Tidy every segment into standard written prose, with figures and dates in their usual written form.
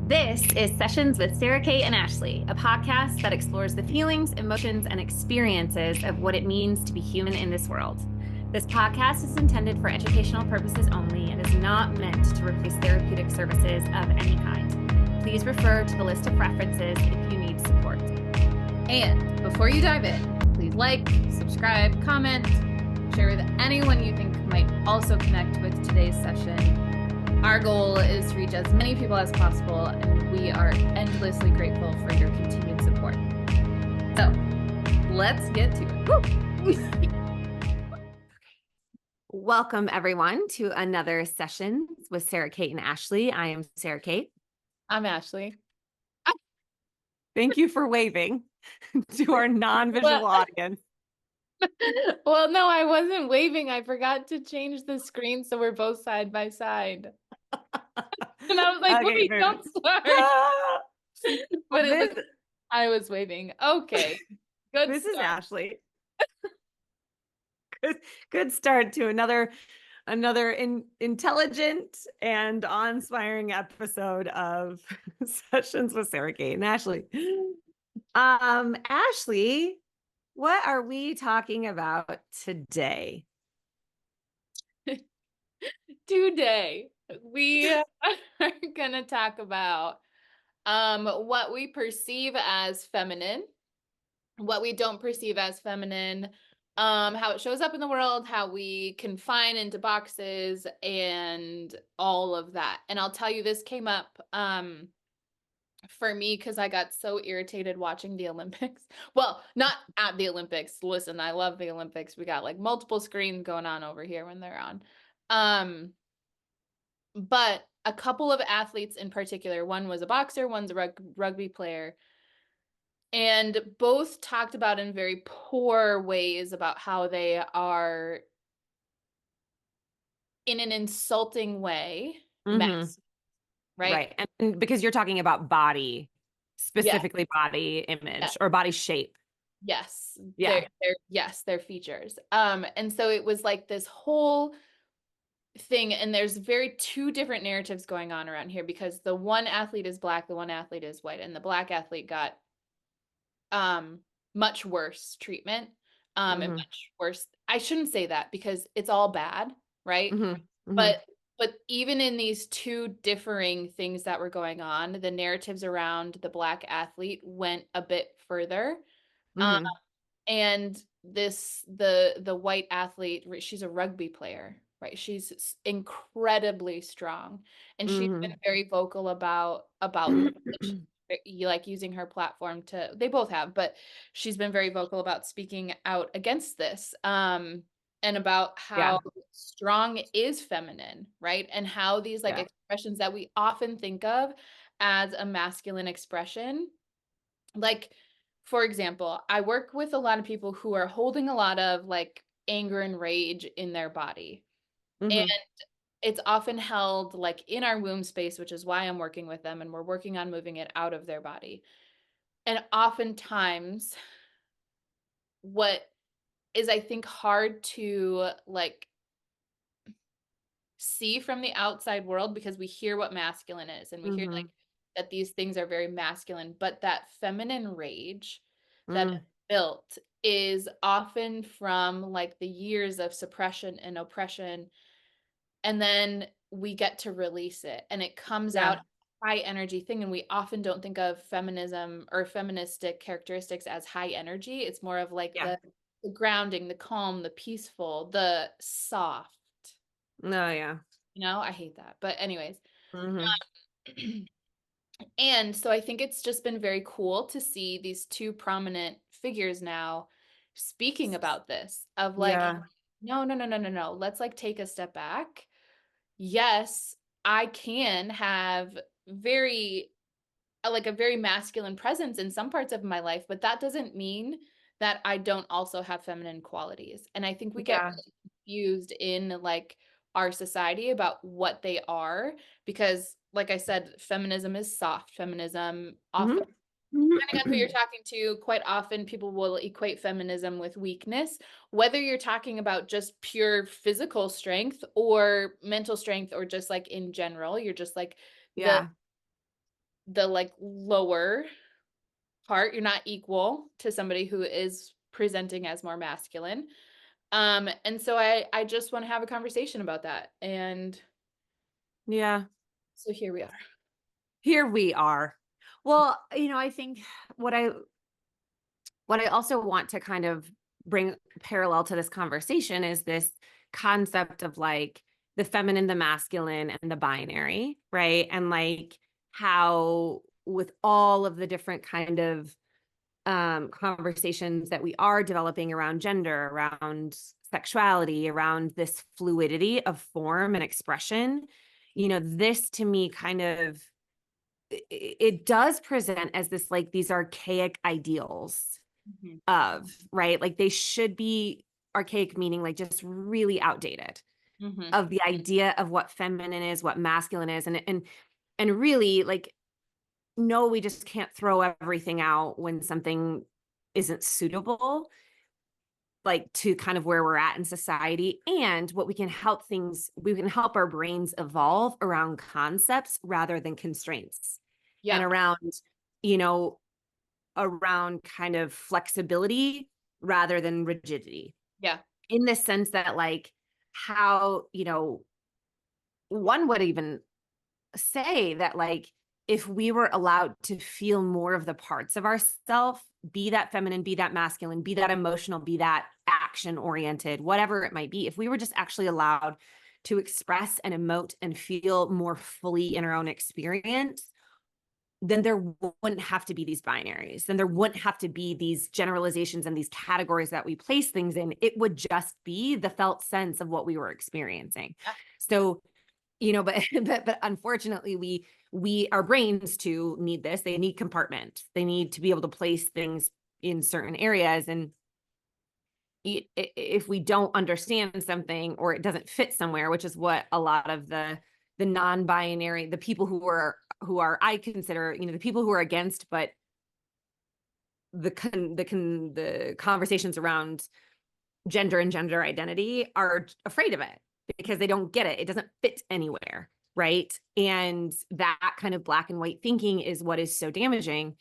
This is Sessions with Sara Cate and Ashley, a podcast that explores the feelings, emotions, and experiences of what it means to be human in this world. This podcast is intended for educational purposes only and is not meant to replace therapeutic services of any kind. Please refer to the list of references if you need support. And before you dive in, please like, subscribe, comment, share with anyone you think might also connect with today's session. Our goal is to reach as many people as possible, and we are endlessly grateful for your continued support. So, let's get to it. Welcome, everyone, to another Sessions with Sara Cate and Ashley. I am Sara Cate. I'm Ashley. Thank you for waving to our non-visual audience. Well, no, I wasn't waving. I forgot to change the screen so we're both side by side. And I was like, Okay, wait, don't start. But I was waving. Okay. Good This start. is Ashley. Good start to another intelligent and awe-inspiring episode of Sessions with Sara Cate and Ashley. Ashley, what are we talking about today? Today, we are going to talk about what we perceive as feminine, what we don't perceive as feminine, how it shows up in the world, how we confine into boxes, and all of that. And I'll tell you, this came up for me because I got so irritated watching the Olympics. Well, not at the Olympics. Listen, I love the Olympics. We got like multiple screens going on over here when they're on. But a couple of athletes in particular, one was a boxer, one's a rugby player, and both talked about in very poor ways about how they are, in an insulting way, masculine, right? And because you're talking about body, specifically body image or body shape. Yes. Yeah. Their features. And so it was like this whole thing, and there's two different narratives going on around here because the one athlete is black, the one athlete is white, and the black athlete got much worse treatment, and much worse. I shouldn't say that because it's all bad, right? But even in these two differing things that were going on, the narratives around the black athlete went a bit further. And the white athlete, she's a rugby player, right? She's incredibly strong, and she's been very vocal about like using her platform to, they both have, but she's been very vocal about speaking out against this, and about how strong is feminine, right? And how these expressions that we often think of as a masculine expression, like, for example, I work with a lot of people who are holding a lot of like anger and rage in their body. And it's often held like in our womb space, which is why I'm working with them, and we're working on moving it out of their body. And oftentimes what is, I think, hard to like see from the outside world, because we hear what masculine is and we hear like that these things are very masculine, but that feminine rage that is built is often from like the years of suppression and oppression, and then we get to release it and it comes out high energy thing. And we often don't think of feminism or feministic characteristics as high energy. It's more of like the grounding, the calm, the peaceful, the soft. No, yeah. I hate that. But anyways. And so I think it's just been very cool to see these two prominent figures now speaking about this, of like, no. Let's like take a step back. Yes, I can have a very masculine presence in some parts of my life, but that doesn't mean that I don't also have feminine qualities. And I think we get really confused in like our society about what they are, because like I said, feminism is soft. Feminism often, depending on who you're talking to, quite often people will equate feminism with weakness, whether you're talking about just pure physical strength or mental strength, or just like in general, you're just like the like lower part. You're not equal to somebody who is presenting as more masculine. And so I just want to have a conversation about that. And yeah, so here we are. here we are. Well, I think what I also want to kind of bring parallel to this conversation is this concept of like the feminine, the masculine, and the binary, right? And like how with all of the different kind of conversations that we are developing around gender, around sexuality, around this fluidity of form and expression, this to me kind of it does present as this like these archaic ideals of, right? Like they should be archaic, meaning like just really outdated of the idea of what feminine is, what masculine is. And really like, no, we just can't throw everything out when something isn't suitable, like to kind of where we're at in society. And what we can help our brains evolve around concepts rather than constraints. Yeah. And around kind of flexibility rather than rigidity. Yeah. In the sense that like how, one would even say that like if we were allowed to feel more of the parts of ourselves, be that feminine, be that masculine, be that emotional, be that action oriented, whatever it might be, if we were just actually allowed to express and emote and feel more fully in our own experience, then there wouldn't have to be these binaries. Then there wouldn't have to be these generalizations and these categories that we place things in. It would just be the felt sense of what we were experiencing. Yeah. So, but unfortunately, our brains too need this. They need compartment. They need to be able to place things in certain areas. And if we don't understand something or it doesn't fit somewhere, which is what a lot of the non-binary, the people who are I consider, the people who are against, but the conversations around gender and gender identity are afraid of it because they don't get it. It doesn't fit anywhere, right? And that kind of black and white thinking is what is so damaging,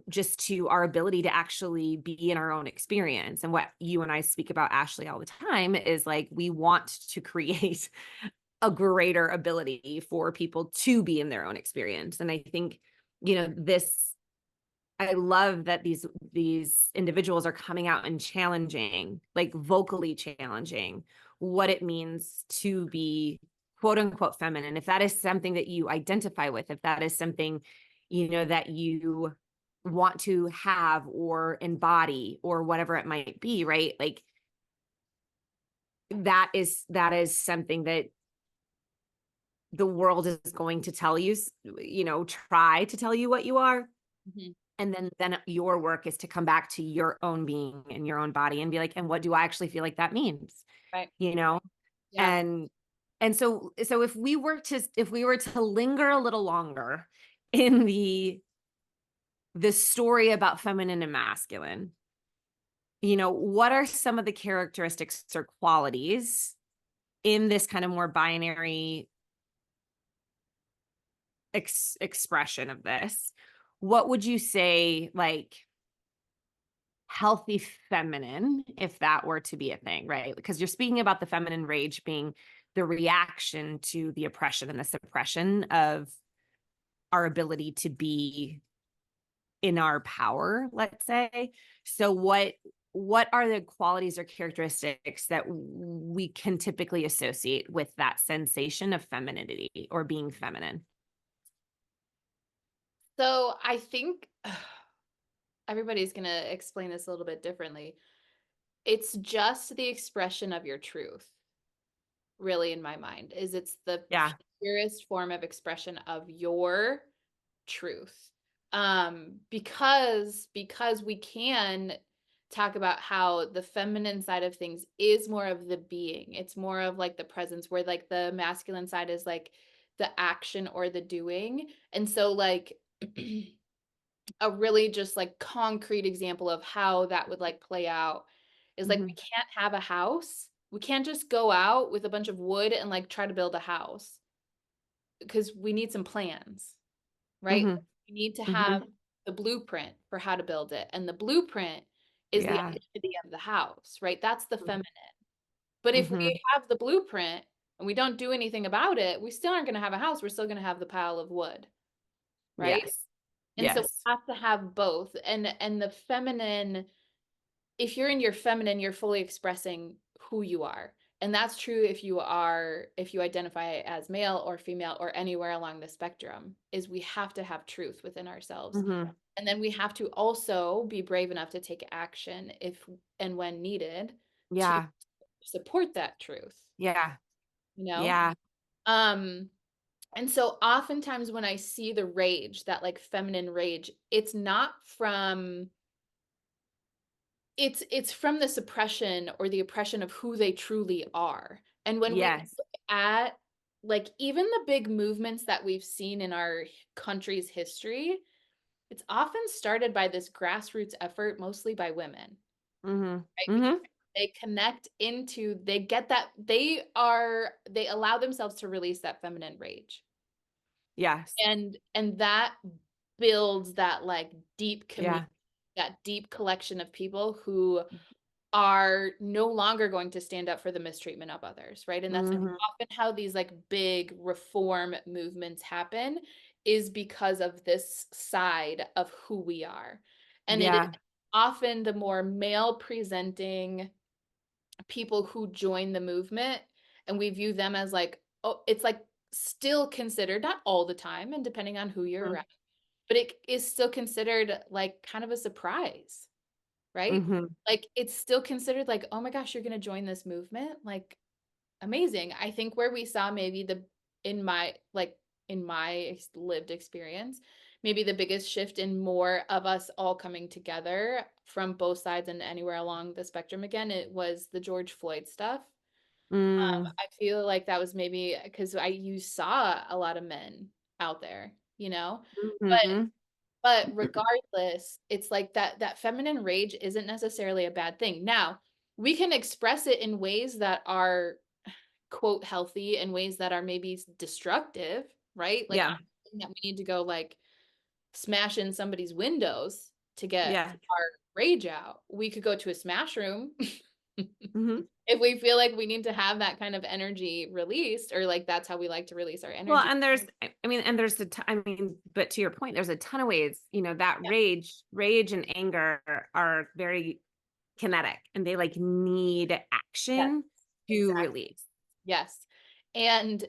just to our ability to actually be in our own experience. And what you and I speak about, Ashley, all the time is like, we want to create a greater ability for people to be in their own experience. And I think, I love that these individuals are coming out and challenging, like vocally challenging what it means to be quote unquote feminine. If that is something that you identify with, if that is something, that you want to have or embody or whatever it might be, right? Like that is something that the world is going to tell you, try to tell you what you are. And then your work is to come back to your own being and your own body and be like, and what do I actually feel like that means? Right. Yeah. And so if we were to linger a little longer in the story about feminine and masculine, what are some of the characteristics or qualities in this kind of more binary expression of this? What would you say, like, healthy feminine, if that were to be a thing, right? Because you're speaking about the feminine rage being the reaction to the oppression and the suppression of our ability to be in our power, let's say. So what are the qualities or characteristics that we can typically associate with that sensation of femininity or being feminine? So I think everybody's going to explain this a little bit differently. It's just the expression of your truth, really, in my mind, is it's the purest form of expression of your truth. Because we can talk about how the feminine side of things is more of the being. It's more of like the presence, where like the masculine side is like the action or the doing. And so like a really just like concrete example of how that would like play out is like, we can't have a house. We can't just go out with a bunch of wood and like try to build a house, because we need some plans. right? You need to have the blueprint for how to build it. And the blueprint is the identity of the house, right? That's the feminine. But if we have the blueprint and we don't do anything about it, we still aren't going to have a house. We're still going to have the pile of wood, right? Yes. And so we Yes. have to have both. And the feminine, if you're in your feminine, you're fully expressing who you are. And that's true if you identify as male or female or anywhere along the spectrum, is we have to have truth within ourselves. And then we have to also be brave enough to take action if and when needed to support that truth. Yeah. You know? Yeah. And so oftentimes when I see the rage, that like feminine rage, it's not from it's from the suppression or the oppression of who they truly are. And when we look at like even the big movements that we've seen in our country's history, it's often started by this grassroots effort, mostly by women. Right? Because they connect into, they get that, they allow themselves to release that feminine rage. Yes. And that builds that like deep community, that deep collection of people who are no longer going to stand up for the mistreatment of others, right? And that's like often how these like big reform movements happen, is because of this side of who we are. And it is often the more male presenting people who join the movement, and we view them as like, oh, it's like still considered, not all the time and depending on who you're around, but it is still considered like kind of a surprise, right? Like it's still considered like, oh my gosh, you're going to join this movement, like amazing. I think where we saw maybe in my lived experience, maybe the biggest shift in more of us all coming together from both sides and anywhere along the spectrum again, it was the George Floyd stuff. I feel like that was maybe because you saw a lot of men out there, you know, but regardless, it's like that feminine rage isn't necessarily a bad thing. Now, we can express it in ways that are quote healthy, and ways that are maybe destructive, right? Like that we need to go like smash in somebody's windows to get our rage out. We could go to a smash room if we feel like we need to have that kind of energy released, or like that's how we like to release our energy. Well, and but to your point, there's a ton of ways, that rage and anger are very kinetic, and they like need action to release. Yes. And,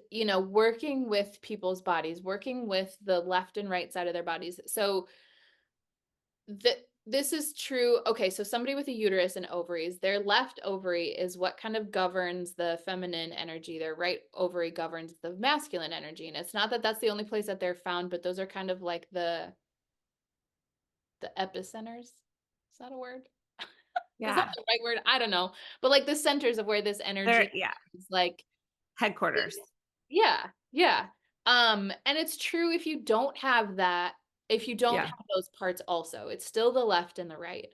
working with people's bodies, working with the left and right side of their bodies. So this is true. Okay. So somebody with a uterus and ovaries, their left ovary is what kind of governs the feminine energy. Their right ovary governs the masculine energy. And it's not that that's the only place that they're found, but those are kind of like the epicenters. Is that a word? Is that the right word? I don't know. But like the centers of where this energy is, like headquarters. Yeah. And it's true if you don't have that, if you don't have those parts also, it's still the left and the right.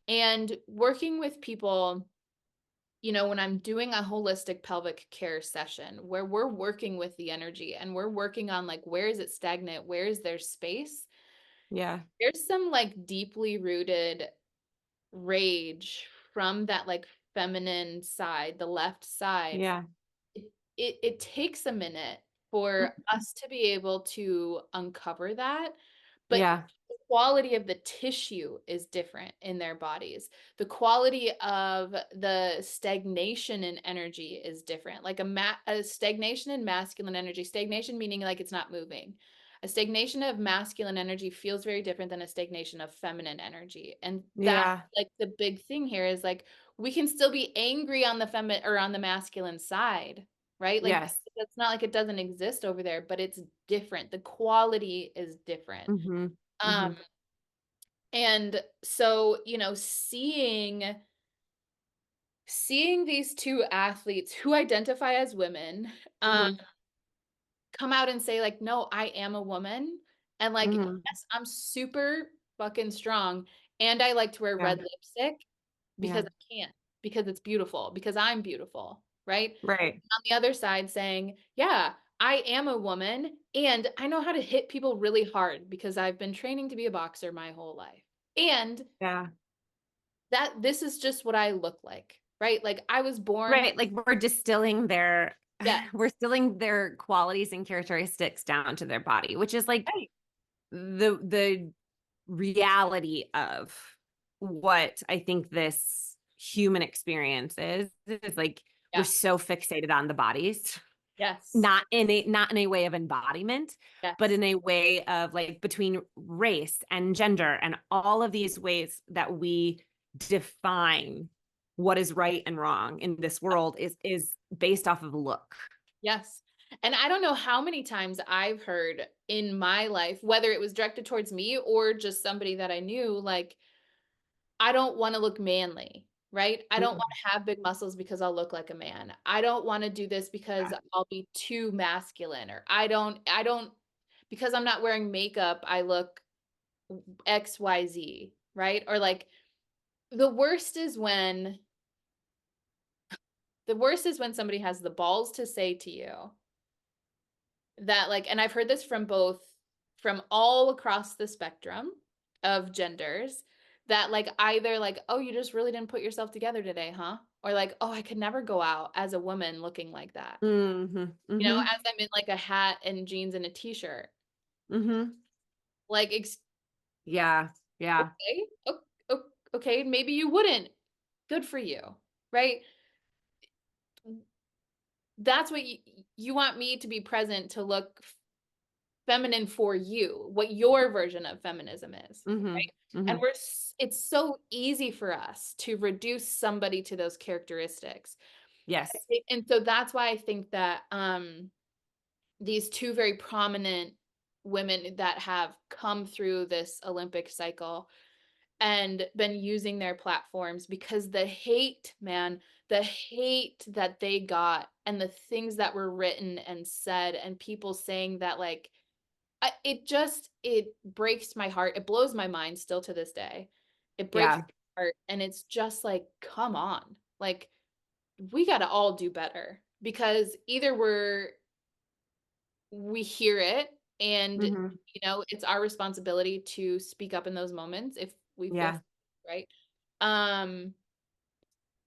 And working with people, when I'm doing a holistic pelvic care session where we're working with the energy and we're working on like, where is it stagnant? Where is there space? Yeah. There's some like deeply rooted rage from that like feminine side, the left side. Yeah. It takes a minute for us to be able to uncover that, but the quality of the tissue is different in their bodies. The quality of the stagnation in energy is different. Like a stagnation in masculine energy, stagnation meaning like it's not moving. A stagnation of masculine energy feels very different than a stagnation of feminine energy. And that like the big thing here is like we can still be angry on the feminine or on the masculine side, right? Like it's not like it doesn't exist over there, but it's different. The quality is different. And so, seeing these two athletes who identify as women, come out and say like, no, I am a woman. And like, yes, I'm super fucking strong. And I like to wear red lipstick because I can't, because it's beautiful, because I'm beautiful. Right. Right. On the other side saying, yeah, I am a woman and I know how to hit people really hard because I've been training to be a boxer my whole life. And Yeah. that this is just what I look like, right? Like I was born. Right. Like we're distilling their, Yeah. we're distilling their qualities and characteristics down to their body, which is like Right. the reality of what I think this human experience is like we're Yeah. so fixated on the bodies, Yes. not in a way of embodiment, but Yes. in a way of like between race and gender and all of these ways that we define what is right and wrong in this world is based off of look. Yes. And I don't know how many times I've heard in my life, whether it was directed towards me or just somebody that I knew, like, I don't want to look manly, right? I don't want to have big muscles because I'll look like a man. I don't want to do this because I'll be too masculine, or I don't, because I'm not wearing makeup, I look XYZ, right? Or like the worst is when somebody has the balls to say to you that, like, and I've heard this from from all across the spectrum of genders, that like either like, oh, you just really didn't put yourself together today, huh? Or like, oh, I could never go out as a woman looking like that. Mm-hmm, You know, mm-hmm, as I'm in like a hat and jeans and a t-shirt. mm-hmm. Like, Yeah, yeah, okay, okay, maybe you wouldn't. Good for you, right? That's what you want me to be present to look feminine for you, what your version of feminism is, mm-hmm, right? mm-hmm. And it's so easy for us to reduce somebody to those characteristics. Yes. And so that's why I think that these two very prominent women that have come through this Olympic cycle and been using their platforms, because the hate, man, the hate that they got and the things that were written and said and people saying that, like, it breaks my heart. It blows my mind still to this day. It breaks Yeah. my heart. And it's just like, come on. Like, we got to all do better, because either we hear it and, Mm-hmm. it's our responsibility to speak up in those moments if we feel Yeah. right. Um,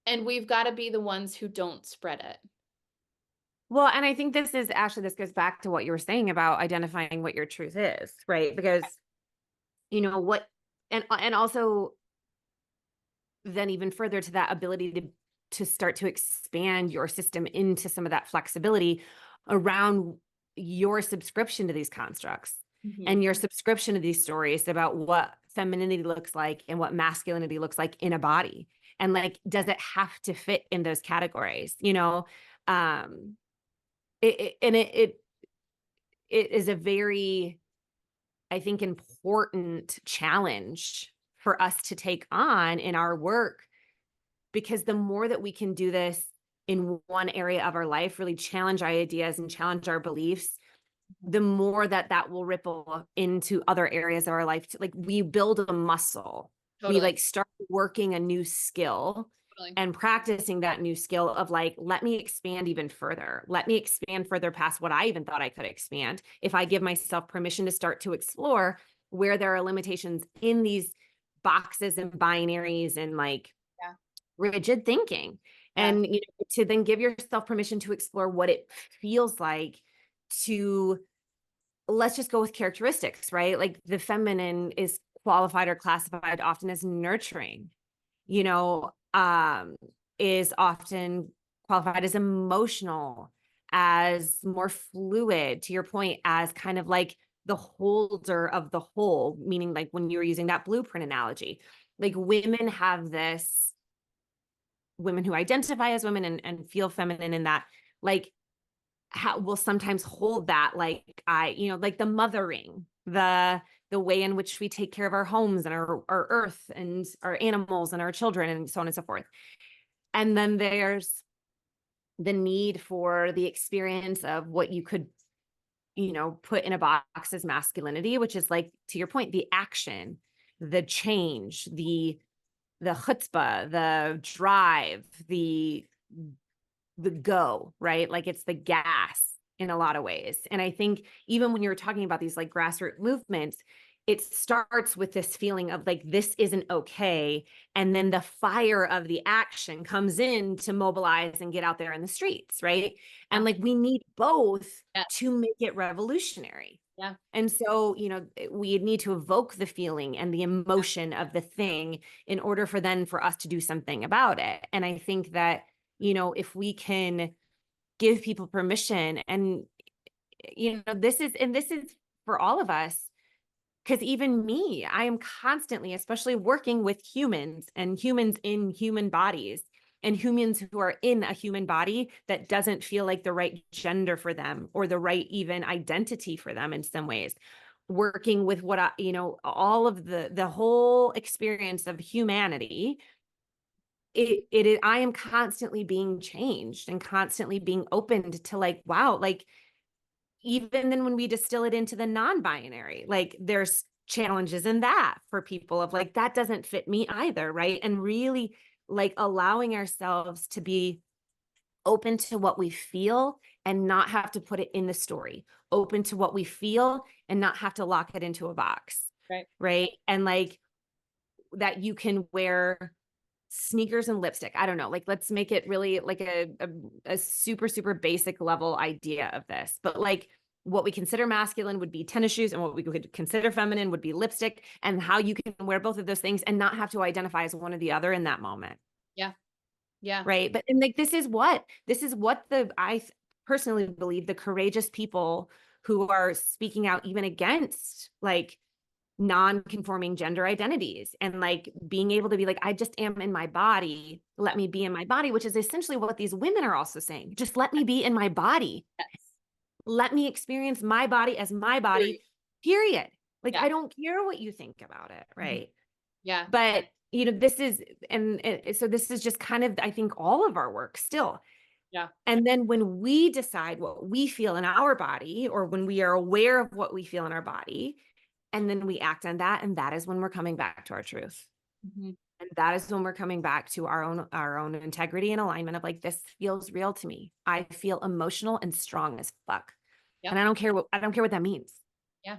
and we've got to be the ones who don't spread it. Well, and I think this goes back to what you were saying about identifying what your truth is, right? Because what, and also then even further to that ability to start to expand your system into some of that flexibility around your subscription to these constructs and your subscription to these stories about what femininity looks like and what masculinity looks like in a body. And like, does it have to fit in those categories? Um, it is a very, I think, important challenge for us to take on in our work, because the more that we can do this in one area of our life, really challenge our ideas and challenge our beliefs, the more that will ripple into other areas of our life. Like we build a muscle, we Totally. like start working a new skill Totally. and practicing that new skill of like, let me expand even further. Let me expand further past what I even thought I could expand. If I give myself permission to start to explore where there are limitations in these boxes and binaries and like Yeah. rigid thinking, Yeah. and to then give yourself permission to explore what it feels like to, let's just go with characteristics, right? Like the feminine is qualified or classified often as nurturing, you know, is often qualified as emotional, as more fluid, to your point, as kind of like the holder of the whole, meaning like when you were using that blueprint analogy, like women who identify as women and feel feminine in that, like, how will sometimes hold that, like like the mothering, the way in which we take care of our homes and our earth and our animals and our children and so on and so forth. And then there's the need for the experience of what you could put in a box as masculinity, which is like, to your point, the action, the change, the chutzpah, the drive, the go, right? Like it's the gas, in a lot of ways. And I think even when you're talking about these like grassroots movements, it starts with this feeling of like, this isn't okay. And then the fire of the action comes in to mobilize and get out there in the streets, right? And like, we need both to make it revolutionary. Yeah. And so, we need to evoke the feeling and the emotion of the thing in order for us to do something about it. And I think that, if we can give people permission and, this is for all of us, because even me, I am constantly, especially working with humans and humans in human bodies and humans who are in a human body that doesn't feel like the right gender for them or the right even identity for them in some ways. Working with what all of the whole experience of humanity, I am constantly being changed and constantly being opened to like, wow, like even then when we distill it into the non-binary, like there's challenges in that for people of like, that doesn't fit me either, right? And really like allowing ourselves to be open to what we feel and not have to put it in the story, open to what we feel and not have to lock it into a box. Right. And like that you can wear sneakers and lipstick. I don't know. Like, let's make it really like a super, super basic level idea of this. But like what we consider masculine would be tennis shoes and what we could consider feminine would be lipstick, and how you can wear both of those things and not have to identify as one or the other in that moment. Yeah. Yeah. Right. But and like this is what I personally believe the courageous people who are speaking out even against like non-conforming gender identities and like being able to be like, I just am in my body, let me be in my body, which is essentially what these women are also saying. Just let me be in my body. Yes. Let me experience my body as my body, period. Like, Yeah. I don't care what you think about it. Right. Yeah. But this is, and so this is just kind of, I think, all of our work still. Yeah. And then when we decide what we feel in our body, or when we are aware of what we feel in our body, and then we act on that, and that is when we're coming back to our truth. And that is when we're coming back to our own integrity and alignment of like, this feels real to me. I feel emotional and strong as fuck. And I don't care what that means. Yeah.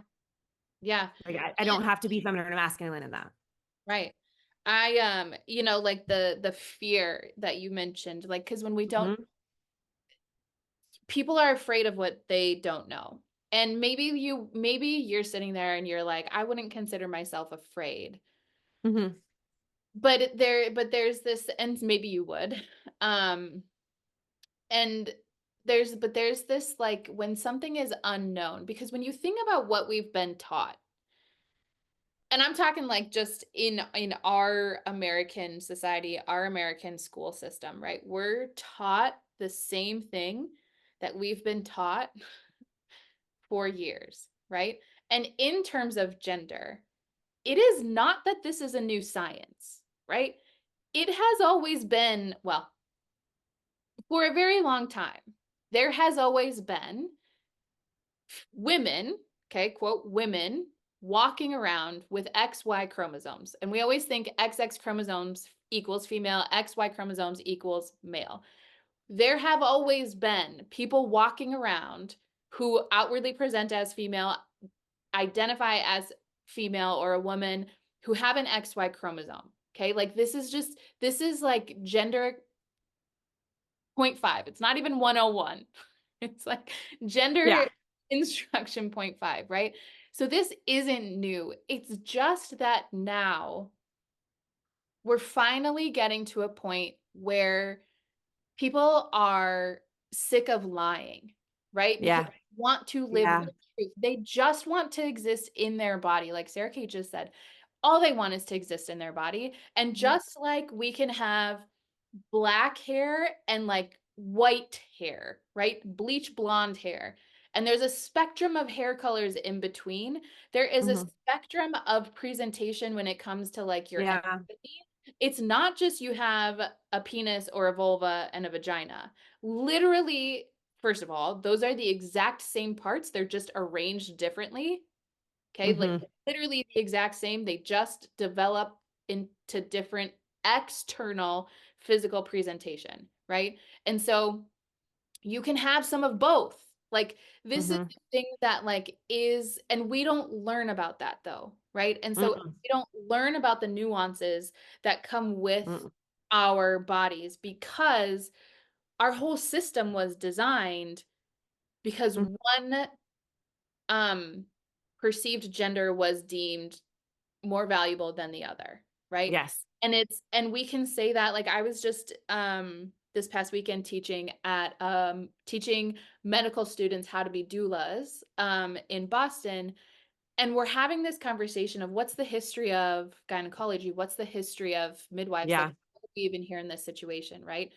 Yeah. Like I don't have to be feminine or masculine in that. Right. I like the fear that you mentioned, like, because when we don't, people are afraid of what they don't know. And maybe you're sitting there and you're like, I wouldn't consider myself afraid. But there's this, and maybe you would. And there's this, like, when something is unknown, because when you think about what we've been taught, and I'm talking like just in our American society, our American school system, right? We're taught the same thing that we've been taught for years, right? And in terms of gender, it is not that this is a new science, right? It has always been, well, for a very long time, there has always been women, okay, quote, women walking around with XY chromosomes. And we always think XX chromosomes equals female, XY chromosomes equals male. There have always been people walking around who outwardly present as female, identify as female or a woman, who have an XY chromosome. Okay, like this is like gender 0.5. It's not even 101. It's like gender instruction 0.5, right? So this isn't new. It's just that now we're finally getting to a point where people are sick of lying, right? Because they want to live their truth. They just want to exist in their body. Like Sara Cate just said, all they want is to exist in their body. And just like we can have black hair and like white hair, right? Bleach blonde hair. And there's a spectrum of hair colors in between. There is a spectrum of presentation when it comes to like your ethnicity. It's not just you have a penis or a vulva and a vagina. Literally, first of all, those are the exact same parts. They're just arranged differently. Okay, like literally the exact same. They just develop into different external physical presentation, right? And so you can have some of both. Like, this is the thing that like is, and we don't learn about that though, right? And so we don't learn about the nuances that come with our bodies, because our whole system was designed because one perceived gender was deemed more valuable than the other, right? Yes. And we can say that, like, I was just this past weekend teaching medical students how to be doulas in Boston, and we're having this conversation of what's the history of gynecology, what's the history of midwives, like, how did we even here in this situation, right?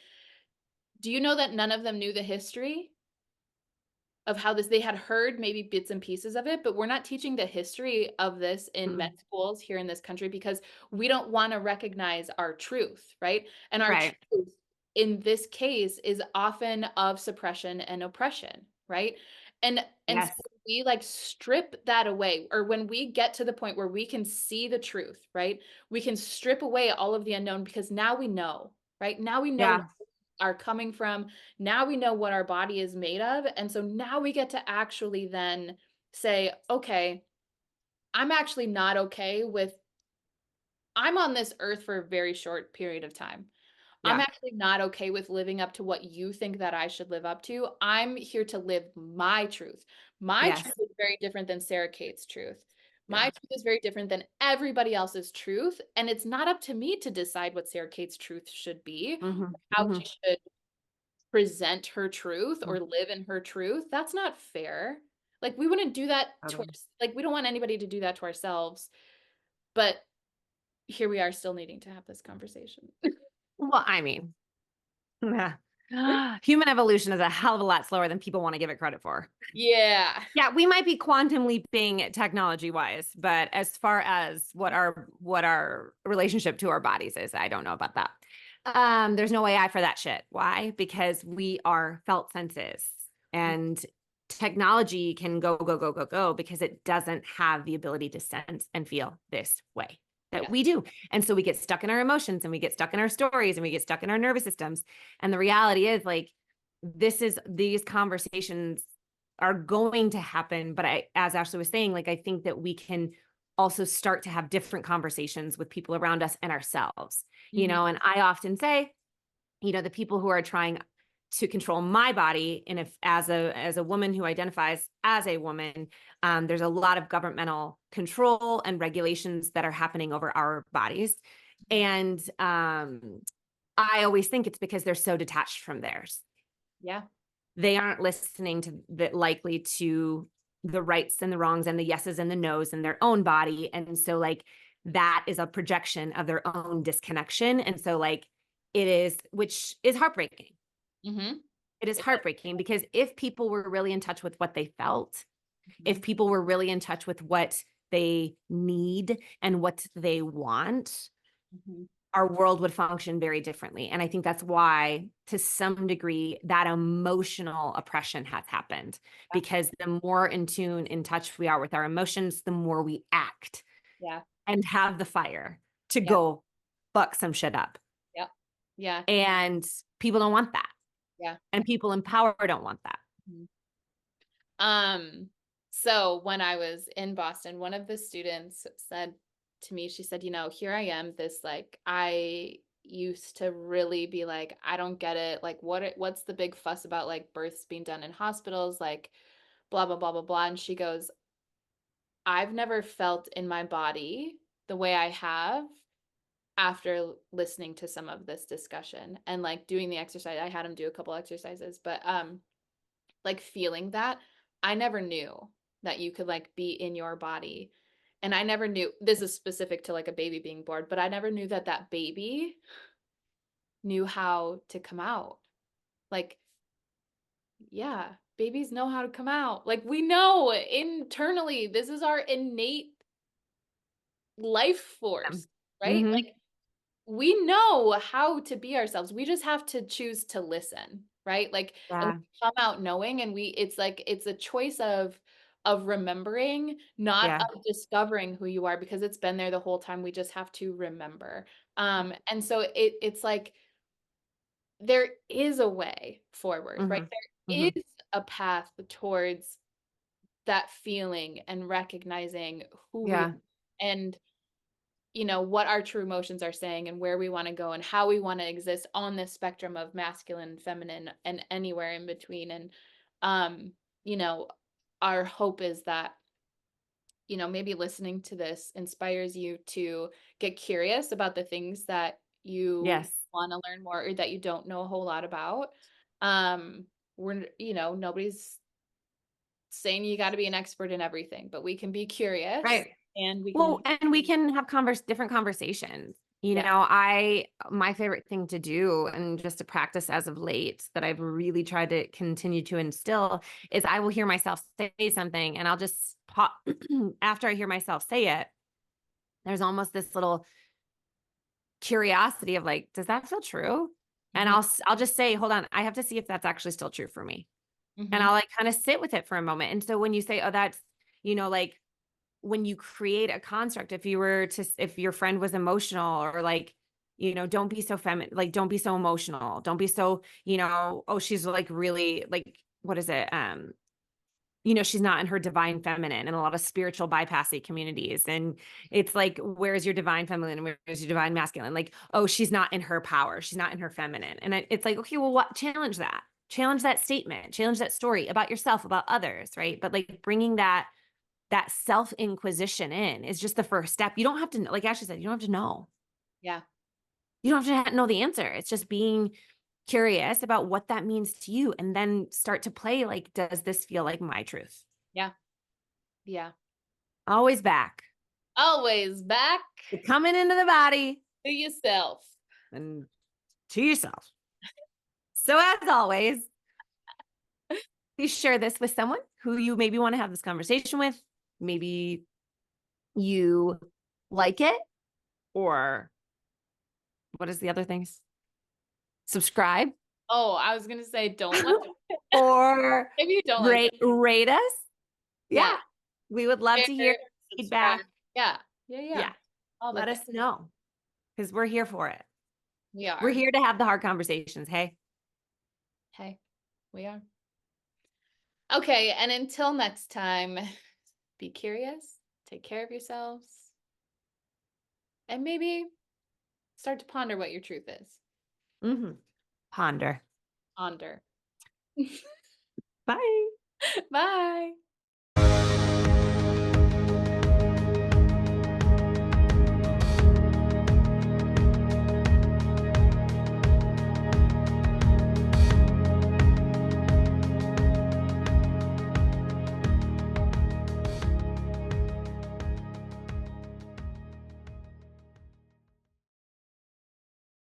Do you know that none of them knew the history of how this, they had heard maybe bits and pieces of it, but we're not teaching the history of this in med schools here in this country because we don't want to recognize our truth, right? And our truth in this case is often of suppression and oppression, right? And so we like strip that away, or when we get to the point where we can see the truth, right? We can strip away all of the unknown because now we know, right? Now we know are coming from. Now we know what our body is made of. And so now we get to actually then say, okay, I'm actually not okay with, I'm on this earth for a very short period of time. I'm actually not okay with living up to what you think that I should live up to. I'm here to live my truth. My truth is very different than Sara Cate's truth. My truth is very different than everybody else's truth. And it's not up to me to decide what Sara Cate's truth should be, how she should present her truth or live in her truth. That's not fair. Like, we wouldn't do that to like, we don't want anybody to do that to ourselves. But here we are still needing to have this conversation. Well, I mean, human evolution is a hell of a lot slower than people want to give it credit for. Yeah. Yeah, we might be quantum leaping technology wise, but as far as what our relationship to our bodies is, I don't know about that. There's no AI for that shit. Why? Because we are felt senses, and technology can go because it doesn't have the ability to sense and feel this way that we do. And so we get stuck in our emotions, and we get stuck in our stories, and we get stuck in our nervous systems. And the reality is, like, these conversations are going to happen. But as Ashley was saying, like, I think that we can also start to have different conversations with people around us and ourselves, you know. And I often say, you know, the people who are trying to control my body, and if as a woman who identifies as a woman, there's a lot of governmental control and regulations that are happening over our bodies. And I always think it's because they're so detached from theirs. Yeah. They aren't listening to likely to the rights and the wrongs and the yeses and the nos in their own body. And so, like, that is a projection of their own disconnection. And so, like, it is, which is heartbreaking. It is heartbreaking because if people were really in touch with what they felt, if people were really in touch with what they need and what they want, our world would function very differently. And I think that's why, to some degree, that emotional oppression has happened, because the more in tune, in touch we are with our emotions, the more we act and have the fire to go fuck some shit up. And people don't want that. And people in power don't want that. So when I was in Boston, one of the students said to me, she said, you know, here I am, this, like, I used to really be like, I don't get it. Like, what's the big fuss about, like, births being done in hospitals, like, blah, blah, blah, blah, blah. And she goes, I've never felt in my body the way I have after listening to some of this discussion and, like, doing the exercise. I had him do a couple exercises, but like, feeling that, I never knew that you could, like, be in your body. And I never knew, this is specific to, like, a baby being born, but I never knew that that baby knew how to come out. Like, yeah, babies know how to come out. Like, we know internally, this is our innate life force, right? Like, we know how to be ourselves. We just have to choose to listen, right? Like, and we come out knowing, and it's like, it's a choice of remembering, not of discovering who you are, because it's been there the whole time. We just have to remember. And so it's like, there is a way forward, right? There is a path towards that feeling and recognizing who we are and, what our true emotions are saying and where we want to go and how we want to exist on this spectrum of masculine and feminine and anywhere in between. And, you know, our hope is that, maybe listening to this inspires you to get curious about the things that you want to learn more or that you don't know a whole lot about. Nobody's saying you got to be an expert in everything, but we can be curious. Right. And we can have different conversations. My favorite thing to do and just to practice as of late that I've really tried to continue to instill is I will hear myself say something and I'll just pop after I hear myself say it. There's almost this little curiosity of like, does that feel true? And I'll just say, hold on, I have to see if that's actually still true for me. And I'll like kind of sit with it for a moment. And so when you say, oh, that's, like when you create a construct, if your friend was emotional or like, don't be so feminine, like, don't be so emotional. Don't be so, oh, she's like really like, what is it? She's not in her divine feminine and a lot of spiritual bypassy communities. And it's like, where's your divine feminine? And where's your divine masculine? Like, oh, she's not in her power. She's not in her feminine. And it's like, okay, well, challenge that statement, challenge that story about yourself, about others. Right. But like bringing that self-inquisition in is just the first step. You don't have to, like Ashley said, you don't have to know. Yeah. You don't have to know the answer. It's just being curious about what that means to you and then start to play like, does this feel like my truth? Yeah. Yeah. Always back. Always back. You're coming into the body. To yourself. And to yourself. So as always, please share this with someone who you maybe want to have this conversation with. Maybe you like it, or what is the other things? Subscribe. Oh, I was going to say, don't let or maybe you don't rate us. Yeah. We would love to hear feedback. Yeah. Let us know because we're here for it. We are. We're here to have the hard conversations. Hey, we are. Okay. And until next time, be curious, take care of yourselves, and maybe start to ponder what your truth is. Ponder. Ponder. Bye. Bye.